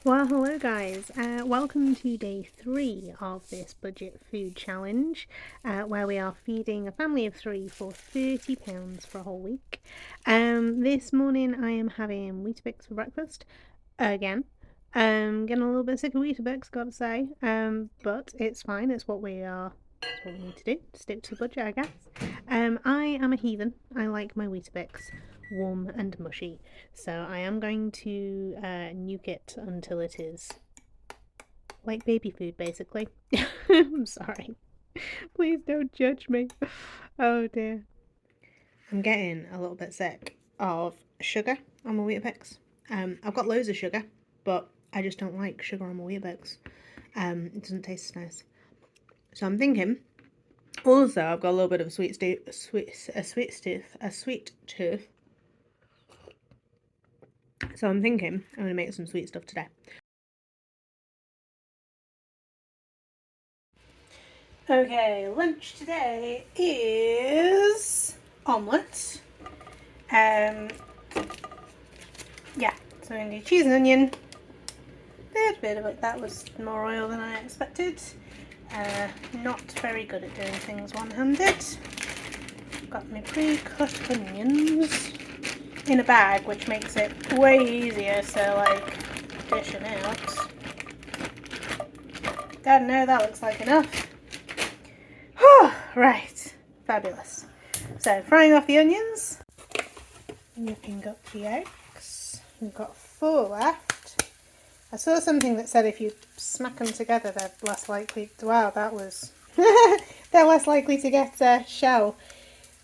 Well, hello guys. Welcome to day 3 of this budget food challenge, where we are feeding a family of 3 for £30 for a whole week. This morning I am having Weetabix for breakfast again. Getting a little bit sick of Weetabix, gotta say. But it's fine. It's what we are. It's what we need to do. Stick to the budget, I guess. I am a heathen. I like my Weetabix warm and mushy. So I am going to nuke it until it is like baby food, basically. I'm sorry. Please don't judge me. Oh dear. I'm getting a little bit sick of sugar on my Weetabix. I've got loads of sugar, but I just don't like sugar on my Weetabix. It doesn't taste as nice. So I'm thinking. Also, I've got a little bit of a sweet tooth. So I'm thinking I'm gonna make some sweet stuff today. Okay, lunch today is omelette. Yeah, so we're gonna do cheese and onion. Bit of it. That was more oil than I expected. Not very good at doing things one-handed. Got my pre-cut onions in a bag, which makes it way easier to like dishing out. God, no, that looks like enough. Right, fabulous. So frying off the onions, whipping up the eggs. We've got 4 left. I saw something that said if you smack them together, they're less likely to. Wow, that was. They're less likely to get a shell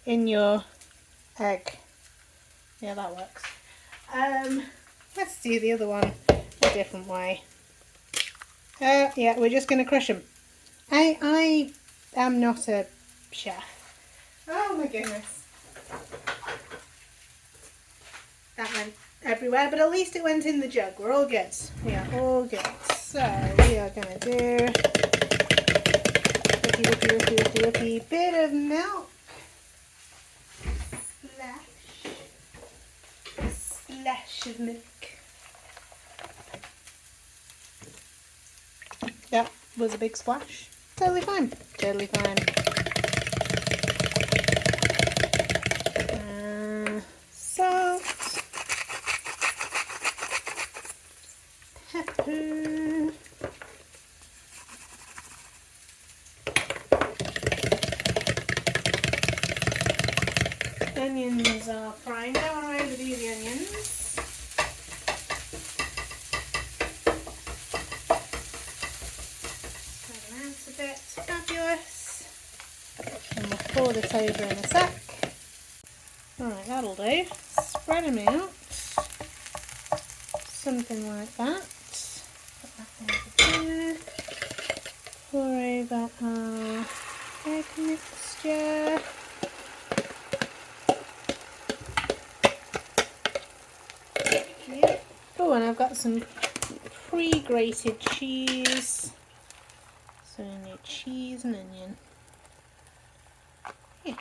in your egg. Yeah, that works. Let's do the other one a different way. Yeah, we're just going to crush them. I am not a chef. Oh my goodness. That went everywhere, but at least it went in the jug. We're all good. We are all good. So we are going to do a bit of milk. Splash of milk. That was a big splash. Totally fine. Totally fine. Salt. Pepper. Onions are frying. Don't want to overdo the onions. A bit. Fabulous. And we'll pour this over in a sec. Alright, that'll do. Spread them out. Something like that. Put that over there. Pour over our egg mixture. Yep. Oh, and I've got some pre-grated cheese. So we need cheese and onion. Yeah.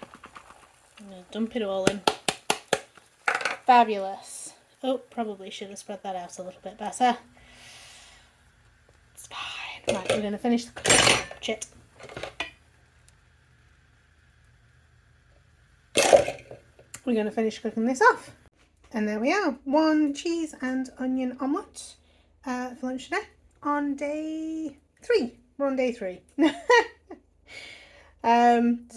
I'm going to dump it all in. Fabulous. Oh, probably should have spread that out a little bit better. It's fine. Right, we're going to finish the cooking. Shit. We're going to finish cooking this off. And there we are. 1 cheese and onion omelette for lunch today on day 3. We're on day 3. It's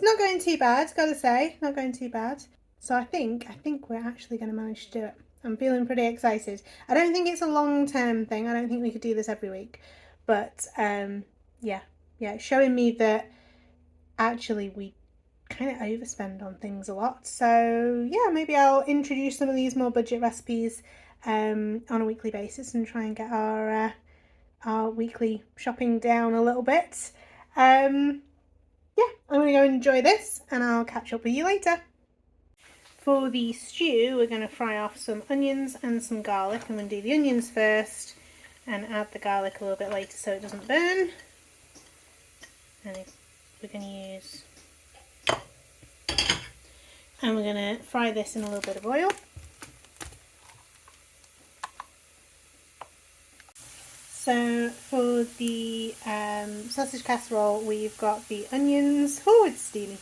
not going too bad, gotta say. Not going too bad. So I think we're actually going to manage to do it. I'm feeling pretty excited. I don't think it's a long-term thing. I don't think we could do this every week. But yeah, it's showing me that actually we kind of overspend on things a lot. So yeah, maybe I'll introduce some of these more budget recipes on a weekly basis and try and get our weekly shopping down a little bit. Yeah, I'm going to go enjoy this and I'll catch up with you later. For the stew, we're going to fry off some onions and some garlic. I'm going to do the onions first and add the garlic a little bit later so it doesn't burn. And we're going to use... And we're going to fry this in a little bit of oil. So for the sausage casserole, we've got the onions. Oh, it's steamy.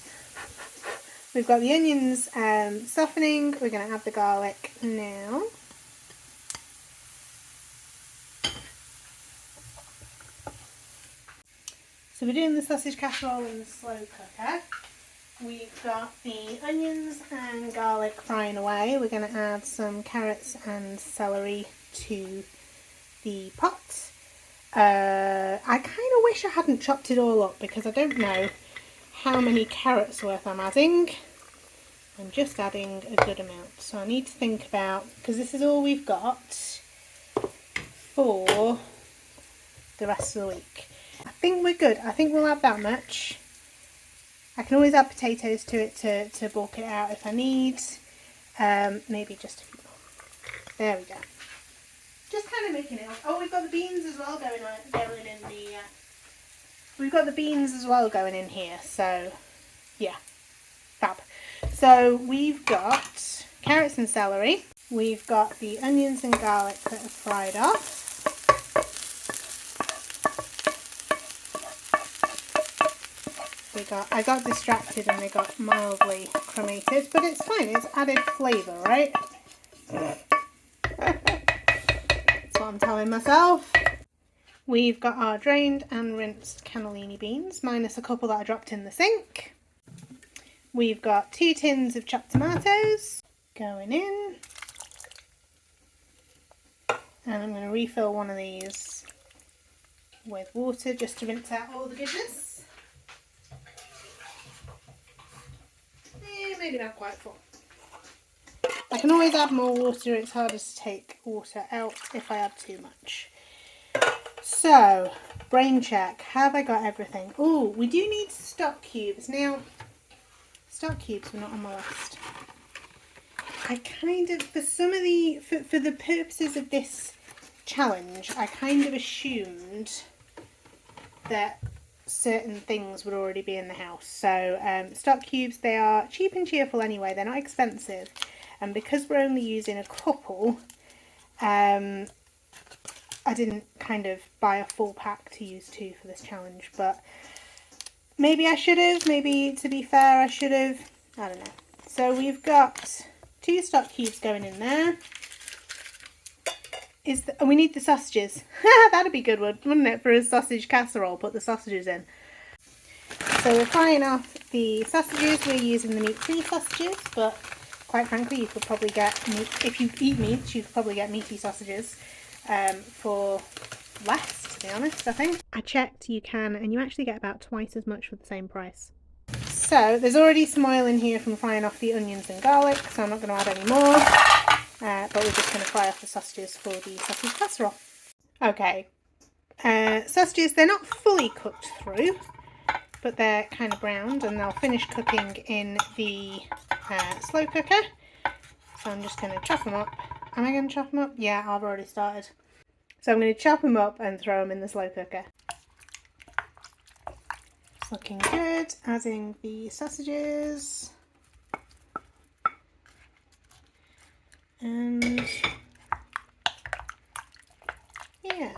We've got the onions softening. We're going to add the garlic now. So we're doing the sausage casserole in the slow cooker. We've got the onions and garlic frying away. We're going to add some carrots and celery to the pot. I kind of wish I hadn't chopped it all up because I don't know how many carrots worth I'm adding. I'm just adding a good amount. So I need to think about, because this is all we've got for the rest of the week. I think we're good. I think we'll add that much. I can always add potatoes to it to bulk it out if I need. Maybe just a few more. There we go. Just kind of making it up. Oh, we've got the beans as well going in the. We've got the beans as well going in here. So, yeah, fab. So we've got carrots and celery. We've got the onions and garlic that are fried off. I got distracted and they got mildly cremated, but it's fine. It's added flavour, right? That's what I'm telling myself. We've got our drained and rinsed cannellini beans, minus a couple that I dropped in the sink. We've got 2 tins of chopped tomatoes going in. And I'm going to refill one of these with water just to rinse out all the goodness. Maybe not quite full. I can always add more water. It's harder to take water out if I add too much. So, brain check. Have I got everything? Oh, we do need stock cubes. Now, stock cubes were not on my list. I kind of, for the purposes of this challenge, I kind of assumed that certain things would already be in the house. So stock cubes, they are cheap and cheerful anyway. They're not expensive. And because we're only using a couple, I didn't kind of buy a full pack to use 2 for this challenge. But maybe I should have. Maybe, to be fair, I should have. I don't know. So we've got 2 stock cubes going in there. We need the sausages. That'd be good, wouldn't it, for a sausage casserole? Put the sausages in. So we're frying off the sausages. We're using the meat-free sausages, but quite frankly, you could probably get meat. If you eat meat, you could probably get meaty sausages for less, to be honest, I think. I checked, you can, and you actually get about twice as much for the same price. So there's already some oil in here from frying off the onions and garlic, so I'm not going to add any more. But we're just going to fry off the sausages for the sausage casserole. Okay, sausages, they're not fully cooked through, but they're kind of browned, and they'll finish cooking in the slow cooker. So I'm just going to chop them up. Am I going to chop them up? Yeah, I've already started. So I'm going to chop them up and throw them in the slow cooker. It's looking good. Adding the sausages. And yeah,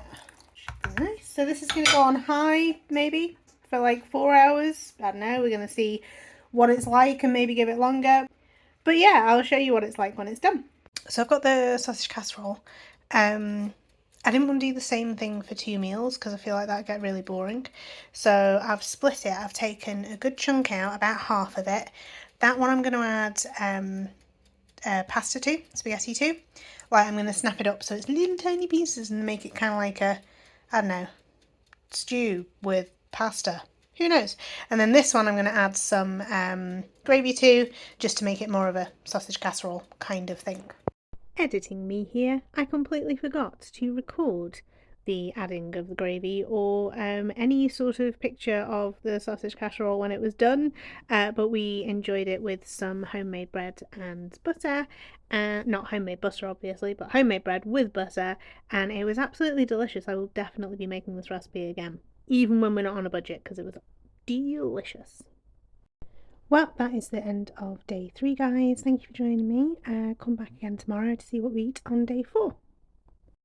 should be nice. So this is going to go on high maybe for like 4 hours. I don't know, we're going to see what it's like and maybe give it longer. But yeah, I'll show you what it's like when it's done. So I've got the sausage casserole. I didn't want to do the same thing for 2 meals because I feel like that'd get really boring. So I've split it. I've taken a good chunk out, about half of it. That one I'm going to add pasta to, spaghetti to. Like, I'm going to snap it up so it's little tiny pieces and make it kind of like a, I don't know, stew with pasta. Who knows? And then this one I'm going to add some gravy to, just to make it more of a sausage casserole kind of thing. Editing me here, I completely forgot to record the adding of the gravy or any sort of picture of the sausage casserole when it was done, but we enjoyed it with some homemade bread and butter. Not homemade butter obviously, but homemade bread with butter, and it was absolutely delicious. I will definitely be making this recipe again, even when we're not on a budget, because it was delicious. Well, that is the end of day 3, guys. Thank you for joining me. Come back again tomorrow to see what we eat on day 4.